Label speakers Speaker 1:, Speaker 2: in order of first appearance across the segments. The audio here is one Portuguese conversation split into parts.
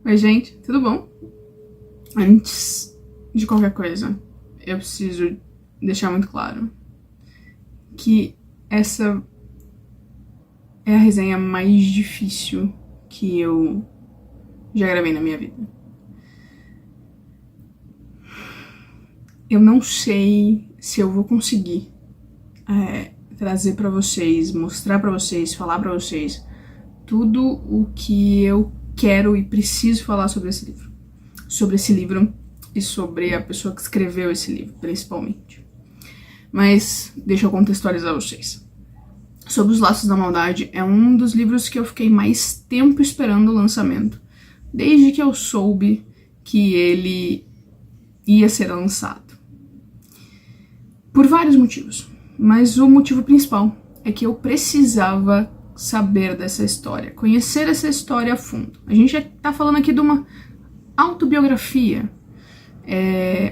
Speaker 1: Oi, gente, tudo bom? Antes de qualquer coisa, eu preciso deixar muito claro que essa é a resenha mais difícil que eu já gravei na minha vida. Eu não sei se eu vou conseguir trazer pra vocês, mostrar pra vocês, falar pra vocês tudo o que eu quero e preciso falar sobre esse livro. Sobre esse livro e sobre a pessoa que escreveu esse livro, principalmente. Mas deixa eu contextualizar vocês. Sob os Laços da Maldade é um dos livros que eu fiquei mais tempo esperando o lançamento, desde que eu soube que ele ia ser lançado. Por vários motivos, mas o motivo principal é que eu precisava saber dessa história, conhecer essa história a fundo. A gente já tá falando aqui de uma autobiografia,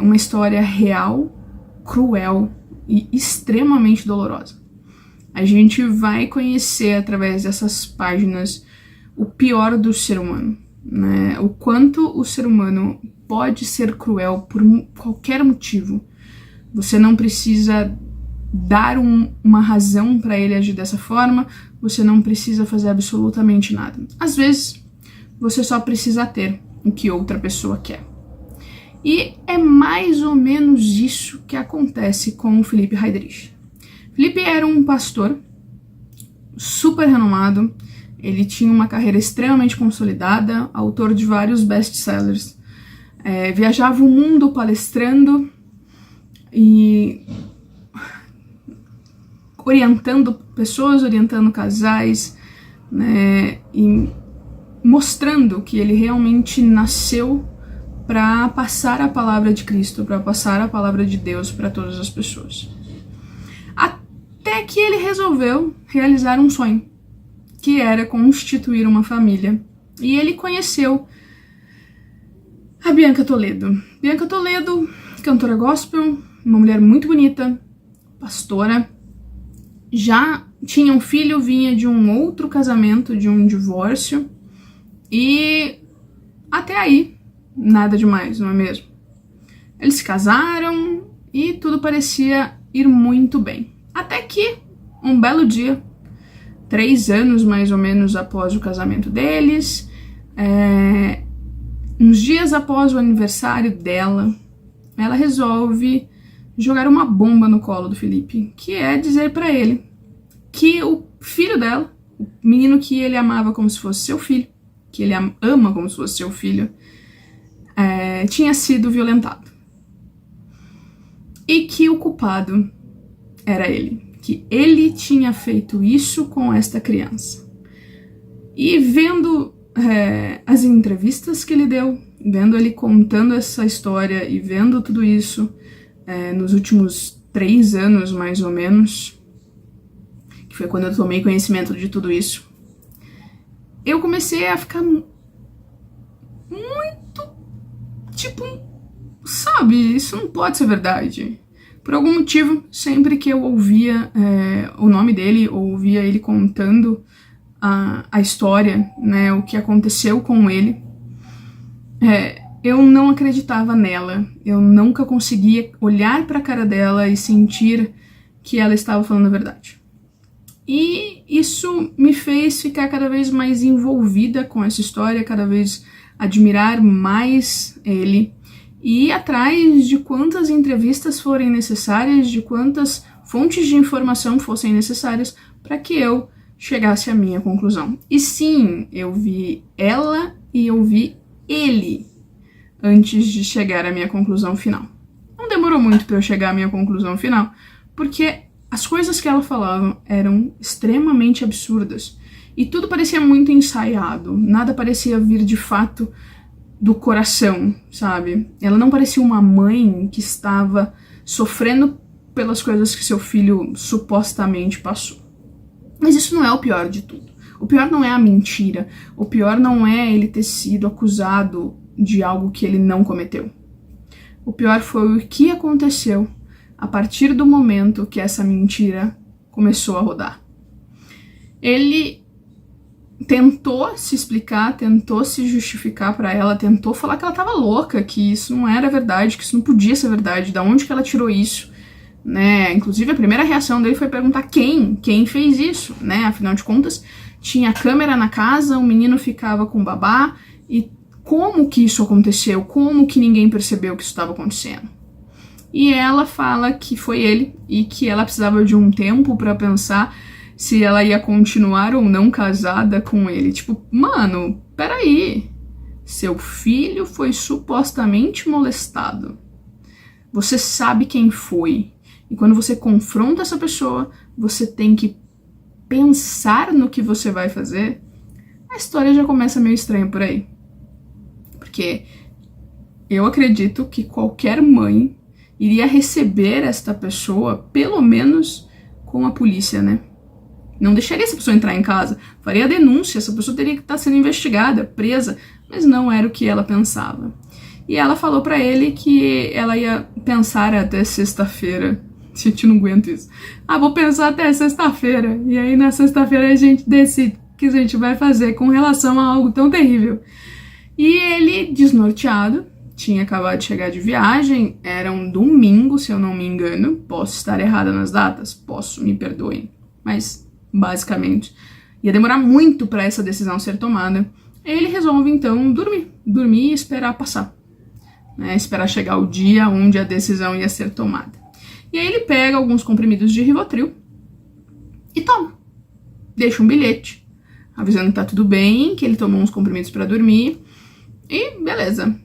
Speaker 1: uma história real, cruel e extremamente dolorosa. A gente vai conhecer através dessas páginas o pior do ser humano, né? O quanto o ser humano pode ser cruel por qualquer motivo. Você não precisa dar uma razão para ele agir dessa forma, você não precisa fazer absolutamente nada. Às vezes, você só precisa ter o que outra pessoa quer. E é mais ou menos isso que acontece com o Philippe Heydrich. Philippe era um pastor super renomado, ele tinha uma carreira extremamente consolidada, autor de vários best-sellers, viajava o mundo palestrando e orientando pessoas, orientando casais, né, e mostrando que ele realmente nasceu para passar a palavra de Cristo, para passar a palavra de Deus para todas as pessoas. Até que ele resolveu realizar um sonho, que era constituir uma família. E ele conheceu a Bianca Toledo. Bianca Toledo, cantora gospel, uma mulher muito bonita, pastora, já tinha um filho, vinha de um outro casamento, de um divórcio, e até aí, nada demais, não é mesmo? Eles se casaram e tudo parecia ir muito bem. Até que, um belo dia, 3 anos mais ou menos após o casamento deles, uns dias após o aniversário dela, ela resolve jogar uma bomba no colo do Philippe, que é dizer pra ele que o filho dela, o menino que ele amava como se fosse seu filho, que ele ama como se fosse seu filho, tinha sido violentado. E que o culpado era ele, que ele tinha feito isso com esta criança. E vendo as entrevistas que ele deu, vendo ele contando essa história e vendo tudo isso nos últimos 3 anos, mais ou menos, que foi quando eu tomei conhecimento de tudo isso, eu comecei a ficar muito, tipo, sabe, isso não pode ser verdade. Por algum motivo, sempre que eu ouvia o nome dele, ou ouvia ele contando a história, né, o que aconteceu com ele, eu não acreditava nela. Eu nunca conseguia olhar para a cara dela e sentir que ela estava falando a verdade. E isso me fez ficar cada vez mais envolvida com essa história, cada vez admirar mais ele e ir atrás de quantas entrevistas forem necessárias, de quantas fontes de informação fossem necessárias para que eu chegasse à minha conclusão. E sim, eu vi ela e eu vi ele antes de chegar à minha conclusão final. Não demorou muito para eu chegar à minha conclusão final, porque as coisas que ela falava eram extremamente absurdas e tudo parecia muito ensaiado, nada parecia vir de fato do coração, sabe? Ela não parecia uma mãe que estava sofrendo pelas coisas que seu filho supostamente passou. Mas isso não é o pior de tudo. O pior não é a mentira, o pior não é ele ter sido acusado de algo que ele não cometeu. O pior foi o que aconteceu a partir do momento que essa mentira começou a rodar. Ele tentou se explicar, tentou se justificar pra ela, tentou falar que ela tava louca, que isso não era verdade, que isso não podia ser verdade, da onde que ela tirou isso, né? Inclusive a primeira reação dele foi perguntar quem fez isso, né? Afinal de contas, tinha câmera na casa, o menino ficava com o babá, e como que isso aconteceu? Como que ninguém percebeu que isso estava acontecendo? E ela fala que foi ele e que ela precisava de um tempo pra pensar se ela ia continuar ou não casada com ele. Tipo, mano, peraí. Seu filho foi supostamente molestado. Você sabe quem foi. E quando você confronta essa pessoa, você tem que pensar no que você vai fazer. A história já começa meio estranha por aí. Porque eu acredito que qualquer mãe iria receber esta pessoa, pelo menos com a polícia, né? Não deixaria essa pessoa entrar em casa, faria a denúncia, essa pessoa teria que estar sendo investigada, presa, mas não era o que ela pensava. E ela falou pra ele que ela ia pensar até sexta-feira. Gente, não aguento isso. Ah, vou pensar até sexta-feira. E aí na sexta-feira a gente decide o que a gente vai fazer com relação a algo tão terrível. E ele, desnorteado, tinha acabado de chegar de viagem, era um domingo, se eu não me engano. Posso estar errada nas datas? Posso, me perdoem. Mas, basicamente, ia demorar muito para essa decisão ser tomada. Ele resolve, então, dormir e esperar passar. Né? Esperar chegar o dia onde a decisão ia ser tomada. E aí ele pega alguns comprimidos de Rivotril e toma. Deixa um bilhete, avisando que tá tudo bem, que ele tomou uns comprimidos para dormir. E beleza,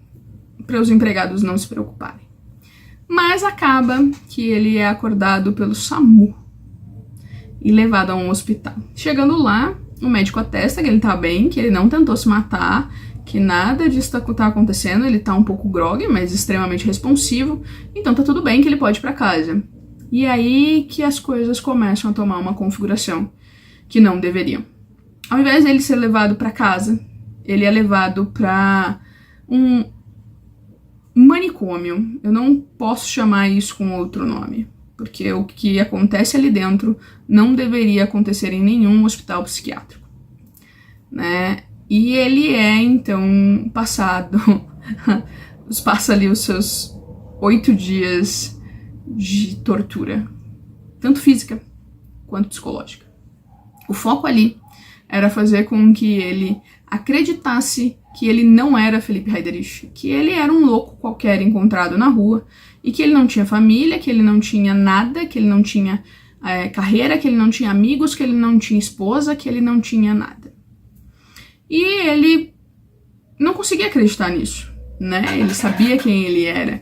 Speaker 1: para os empregados não se preocuparem. Mas acaba que ele é acordado pelo SAMU e levado a um hospital. Chegando lá, o médico atesta que ele tá bem, que ele não tentou se matar, que nada disso tá acontecendo, ele tá um pouco grogue, mas extremamente responsivo, então tá tudo bem, que ele pode ir pra casa. E aí que as coisas começam a tomar uma configuração que não deveriam. Ao invés dele ser levado pra casa, ele é levado pra um manicômio. Eu não posso chamar isso com outro nome, porque o que acontece ali dentro não deveria acontecer em nenhum hospital psiquiátrico, né? E ele é, então, passa ali os seus 8 dias de tortura, tanto física quanto psicológica. O foco ali era fazer com que ele acreditasse que ele não era Felipe Heiderich, que ele era um louco qualquer encontrado na rua, e que ele não tinha família, que ele não tinha nada, que ele não tinha carreira, que ele não tinha amigos, que ele não tinha esposa, que ele não tinha nada. E ele não conseguia acreditar nisso, né? Ele sabia quem ele era.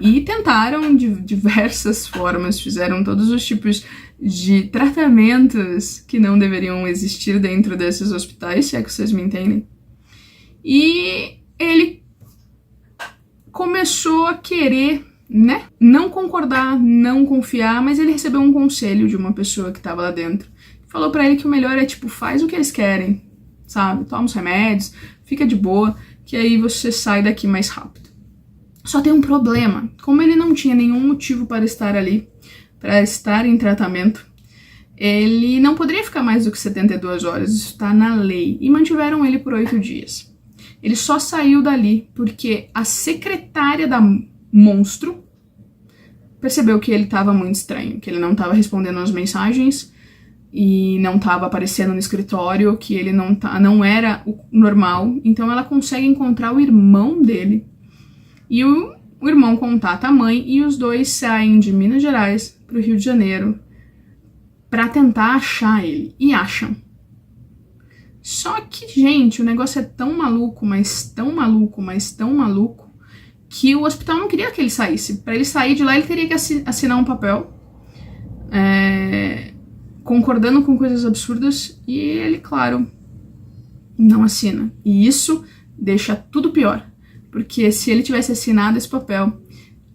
Speaker 1: E tentaram de diversas formas, fizeram todos os tipos de tratamentos que não deveriam existir dentro desses hospitais, se é que vocês me entendem. E ele começou a querer, né? Não concordar, não confiar, mas ele recebeu um conselho de uma pessoa que estava lá dentro. Falou pra ele que o melhor é, tipo, faz o que eles querem, sabe? Toma os remédios, fica de boa, que aí você sai daqui mais rápido. Só tem um problema. Como ele não tinha nenhum motivo para estar ali, para estar em tratamento, ele não poderia ficar mais do que 72 horas, isso está na lei. E mantiveram ele por 8 dias. Ele só saiu dali porque a secretária da monstro percebeu que ele estava muito estranho, que ele não estava respondendo as mensagens e não estava aparecendo no escritório, que ele não era o normal. Então ela consegue encontrar o irmão dele e o irmão contata a mãe e os dois saem de Minas Gerais para o Rio de Janeiro para tentar achar ele. E acham. Só que, gente, o negócio é tão maluco, mas tão maluco, mas tão maluco, que o hospital não queria que ele saísse. Para ele sair de lá, ele teria que assinar um papel concordando com coisas absurdas, e ele, claro, não assina. E isso deixa tudo pior, porque se ele tivesse assinado esse papel,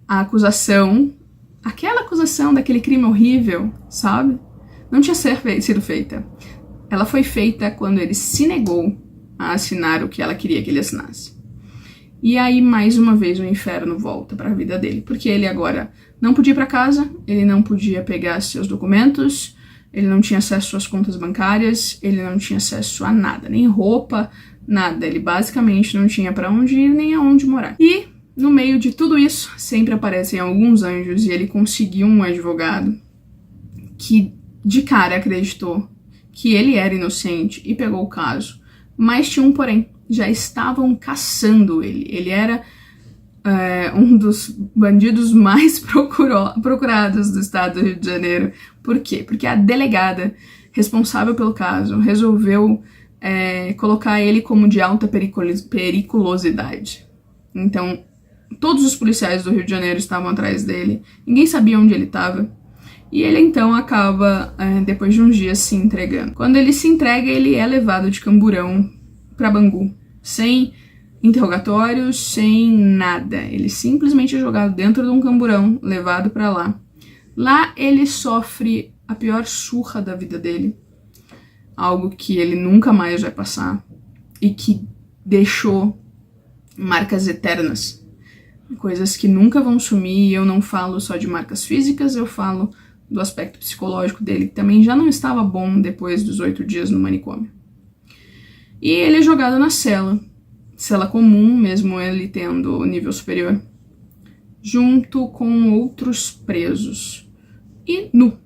Speaker 1: a acusação, aquela acusação daquele crime horrível, sabe, não tinha sido feita. Ela foi feita quando ele se negou a assinar o que ela queria que ele assinasse. E aí, mais uma vez, o inferno volta para a vida dele, porque ele agora não podia ir para casa, ele não podia pegar seus documentos, ele não tinha acesso às contas bancárias, ele não tinha acesso a nada, nem roupa, nada. Ele basicamente não tinha para onde ir nem aonde morar. E no meio de tudo isso, sempre aparecem alguns anjos e ele conseguiu um advogado que de cara acreditou que ele era inocente e pegou o caso. Mas tinha um porém, já estavam caçando ele. Ele era um dos bandidos mais procurados do estado do Rio de Janeiro. Por quê? Porque a delegada responsável pelo caso resolveu colocar ele como de alta periculosidade. Então, todos os policiais do Rio de Janeiro estavam atrás dele, ninguém sabia onde ele estava. E ele então acaba, depois de uns dias, se entregando. Quando ele se entrega, ele é levado de Camburão para Bangu, sem interrogatórios, sem nada. Ele simplesmente é jogado dentro de um camburão, levado para lá. Lá ele sofre a pior surra da vida dele, algo que ele nunca mais vai passar e que deixou marcas eternas, coisas que nunca vão sumir. E eu não falo só de marcas físicas, eu falo do aspecto psicológico dele, que também já não estava bom depois dos 8 dias no manicômio. E ele é jogado na cela comum, mesmo ele tendo nível superior, junto com outros presos, e nu.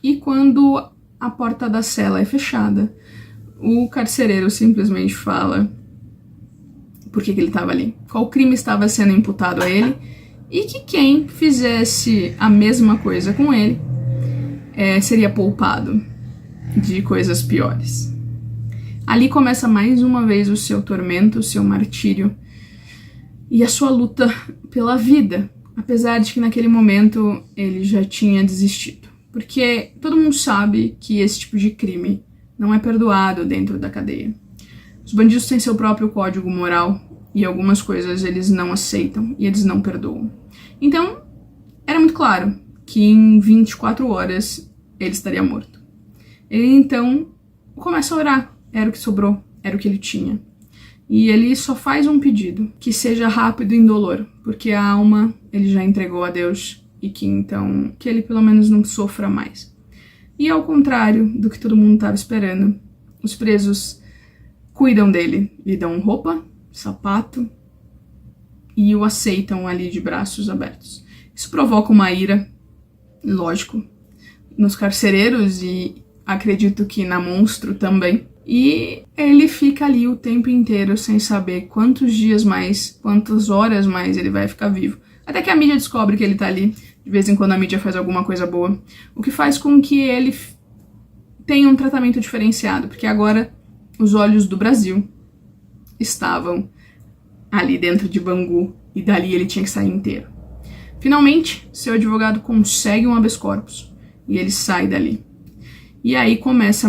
Speaker 1: E quando a porta da cela é fechada, o carcereiro simplesmente fala por que ele estava ali, qual crime estava sendo imputado a ele, e que quem fizesse a mesma coisa com ele seria poupado de coisas piores. Ali começa mais uma vez o seu tormento, o seu martírio e a sua luta pela vida, apesar de que naquele momento ele já tinha desistido. Porque todo mundo sabe que esse tipo de crime não é perdoado dentro da cadeia. Os bandidos têm seu próprio código moral e algumas coisas eles não aceitam e eles não perdoam. Então, era muito claro que em 24 horas ele estaria morto. Ele então começa a orar. Era o que sobrou, era o que ele tinha. E ele só faz um pedido, que seja rápido e indolor, porque a alma ele já entregou a Deus e que então, que ele pelo menos não sofra mais. E ao contrário do que todo mundo estava esperando, os presos cuidam dele, lhe dão roupa, sapato e o aceitam ali de braços abertos. Isso provoca uma ira, lógico, nos carcereiros e acredito que na Monstro também. E ele fica ali o tempo inteiro sem saber quantos dias mais, quantas horas mais ele vai ficar vivo. Até que a mídia descobre que ele tá ali. De vez em quando a mídia faz alguma coisa boa. O que faz com que ele tenha um tratamento diferenciado. Porque agora os olhos do Brasil estavam ali dentro de Bangu. E dali ele tinha que sair inteiro. Finalmente, seu advogado consegue um habeas corpus. E ele sai dali. E aí começa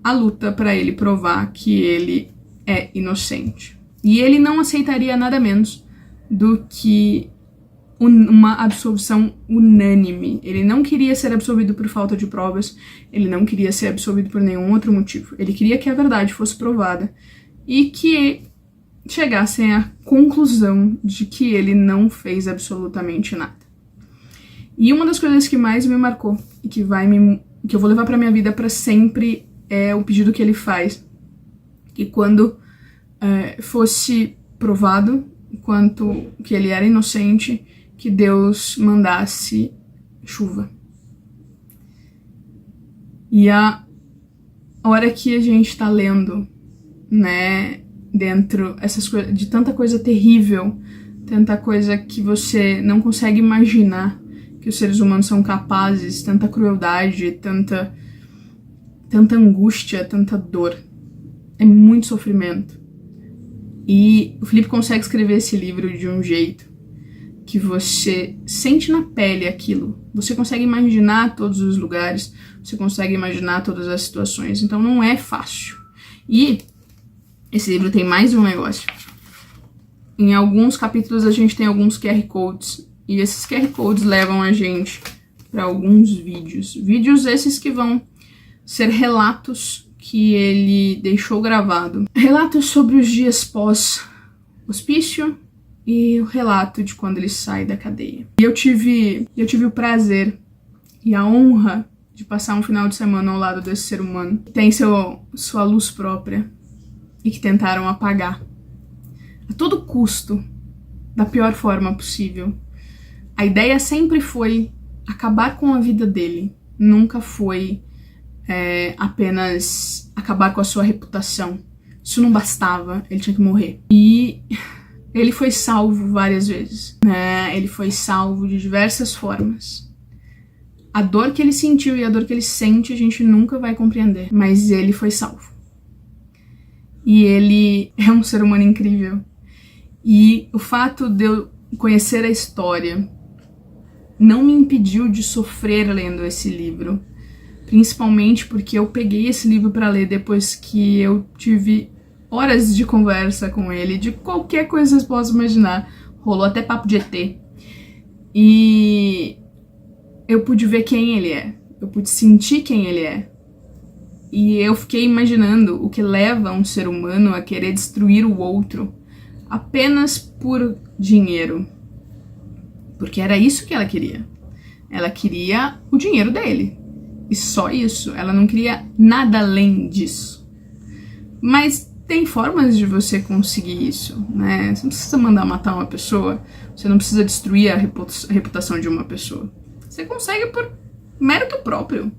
Speaker 1: a luta para ele provar que ele é inocente. E ele não aceitaria nada menos do que uma absolvição unânime. Ele não queria ser absolvido por falta de provas, ele não queria ser absolvido por nenhum outro motivo. Ele queria que a verdade fosse provada e que chegassem à conclusão de que ele não fez absolutamente nada. E uma das coisas que mais me marcou e que eu vou levar para minha vida para sempre é o pedido que ele faz, que quando fosse provado quanto que ele era inocente, que Deus mandasse chuva. E a hora que a gente tá lendo, né, dentro essas coisas, de tanta coisa terrível, tanta coisa que você não consegue imaginar que os seres humanos são capazes, tanta crueldade, tanta angústia, tanta dor. É muito sofrimento. E o Felipe consegue escrever esse livro de um jeito que você sente na pele aquilo. Você consegue imaginar todos os lugares, você consegue imaginar todas as situações. Então não é fácil. E esse livro tem mais um negócio. Em alguns capítulos a gente tem alguns QR Codes. E esses QR Codes levam a gente para alguns vídeos. Vídeos esses que vão ser relatos que ele deixou gravado. Relatos sobre os dias pós-hospício e o relato de quando ele sai da cadeia. E eu tive o prazer e a honra de passar um final de semana ao lado desse ser humano que tem sua luz própria e que tentaram apagar a todo custo, da pior forma possível. A ideia sempre foi acabar com a vida dele, nunca foi apenas acabar com a sua reputação. Isso não bastava, ele tinha que morrer. E ele foi salvo várias vezes, né? Ele foi salvo de diversas formas. A dor que ele sentiu e a dor que ele sente a gente nunca vai compreender, mas ele foi salvo. E ele é um ser humano incrível. E o fato de eu conhecer a história não me impediu de sofrer lendo esse livro, principalmente porque eu peguei esse livro para ler depois que eu tive horas de conversa com ele, de qualquer coisa que vocês possam imaginar. Rolou até papo de ET. E eu pude ver quem ele é, eu pude sentir quem ele é. E eu fiquei imaginando o que leva um ser humano a querer destruir o outro apenas por dinheiro. Porque era isso que ela queria. Ela queria o dinheiro dele. E só isso. Ela não queria nada além disso. Mas tem formas de você conseguir isso, né? Você não precisa mandar matar uma pessoa. Você não precisa destruir a reputação de uma pessoa. Você consegue por mérito próprio,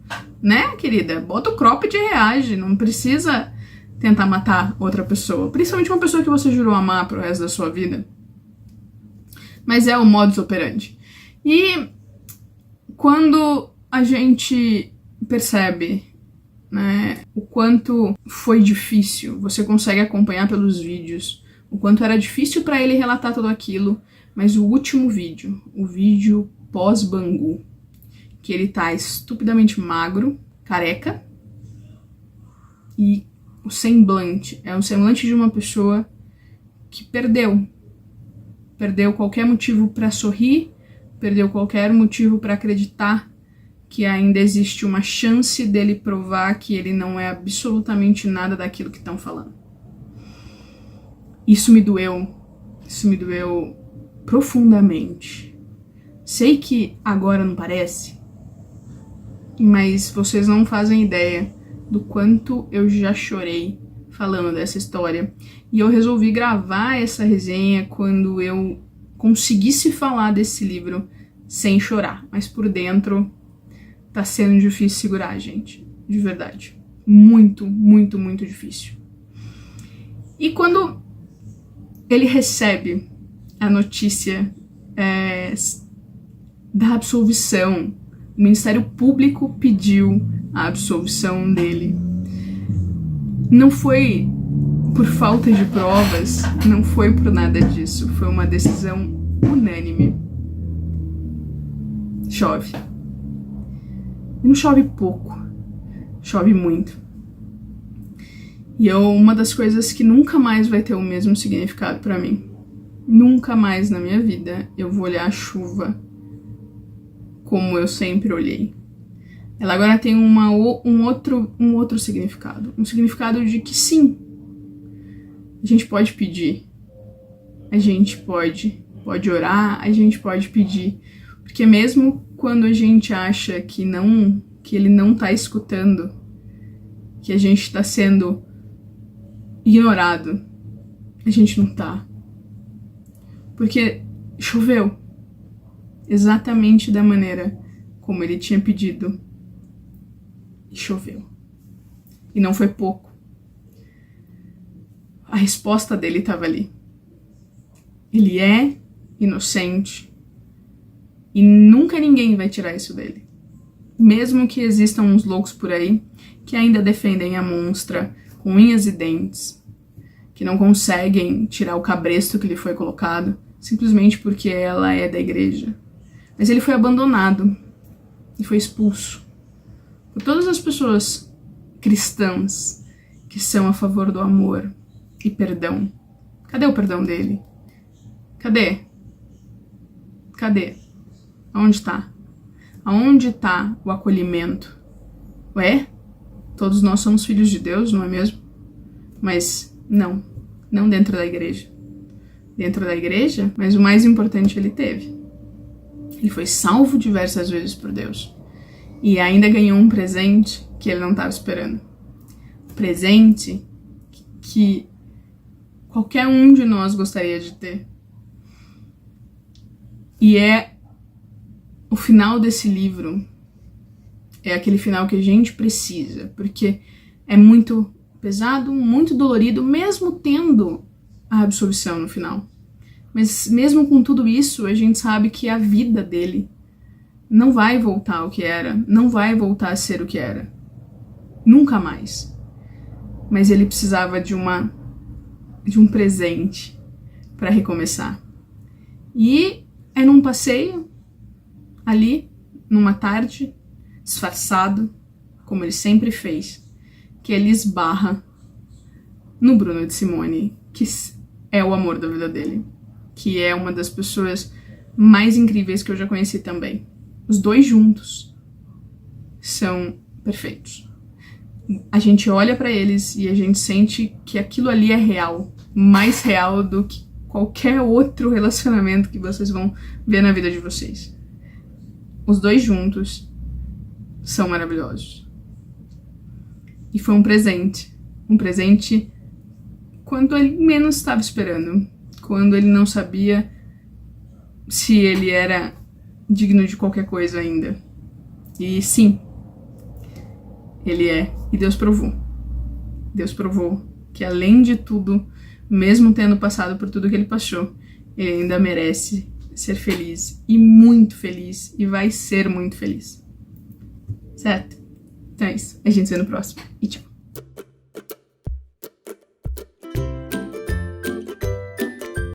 Speaker 1: né, querida? Bota o cropped e reage. Não precisa tentar matar outra pessoa. Principalmente uma pessoa que você jurou amar pro resto da sua vida. Mas é o modus operandi. E quando a gente percebe, né, o quanto foi difícil, você consegue acompanhar pelos vídeos, o quanto era difícil para ele relatar tudo aquilo, mas o último vídeo, o vídeo pós-Bangu, que ele tá estupidamente magro, careca, e o semblante é o semblante de uma pessoa que perdeu qualquer motivo para sorrir, perdeu qualquer motivo para acreditar que ainda existe uma chance dele provar que ele não é absolutamente nada daquilo que estão falando. Isso me doeu profundamente. Sei que agora não parece, mas vocês não fazem ideia do quanto eu já chorei falando dessa história. E eu resolvi gravar essa resenha quando eu conseguisse falar desse livro sem chorar. Mas por dentro tá sendo difícil segurar, gente. De verdade. Muito, muito, muito difícil. E quando ele recebe a notícia da absolvição, o Ministério Público pediu a absolvição dele. Não foi por falta de provas, não foi por nada disso. Foi uma decisão unânime. Chove. E não chove pouco, chove muito. E uma das coisas que nunca mais vai ter o mesmo significado pra mim. Nunca mais na minha vida eu vou olhar a chuva como eu sempre olhei. Ela agora tem um outro significado. Um significado de que sim, a gente pode pedir, a gente pode orar, a gente pode pedir. Porque mesmo quando a gente acha que ele não tá escutando, que a gente tá sendo ignorado, a gente não tá. Porque choveu exatamente da maneira como ele tinha pedido. E choveu. E não foi pouco. A resposta dele estava ali. Ele é inocente. E nunca ninguém vai tirar isso dele. Mesmo que existam uns loucos por aí que ainda defendem a monstra com unhas e dentes, que não conseguem tirar o cabresto que lhe foi colocado, simplesmente porque ela é da igreja. Mas ele foi abandonado e foi expulso por todas as pessoas cristãs que são a favor do amor e perdão. Cadê o perdão dele? Cadê? Cadê? Aonde tá? Aonde tá o acolhimento? Ué? Todos nós somos filhos de Deus, não é mesmo? Mas não dentro da igreja. Dentro da igreja, mas o mais importante ele teve. Ele foi salvo diversas vezes por Deus. E ainda ganhou um presente que ele não estava esperando. Presente que qualquer um de nós gostaria de ter. E o final desse livro é aquele final que a gente precisa, porque é muito pesado, muito dolorido, mesmo tendo a absolvição no final. Mas mesmo com tudo isso, a gente sabe que a vida dele não vai voltar ao que era, não vai voltar a ser o que era. Nunca mais. Mas ele precisava de um presente para recomeçar. E é num passeio, ali, numa tarde, disfarçado, como ele sempre fez, que ele esbarra no Bruno de Simone, que é o amor da vida dele, que é uma das pessoas mais incríveis que eu já conheci também. Os dois juntos são perfeitos. A gente olha pra eles e a gente sente que aquilo ali é real, mais real do que qualquer outro relacionamento que vocês vão ver na vida de vocês. Os dois juntos são maravilhosos. E foi um presente quando ele menos estava esperando, quando ele não sabia se ele era digno de qualquer coisa ainda. E sim, ele é. E Deus provou. Deus provou que além de tudo, mesmo tendo passado por tudo que ele passou, ele ainda merece ser feliz. E muito feliz. E vai ser muito feliz. Certo? Então é isso. A gente se vê no próximo. E tchau.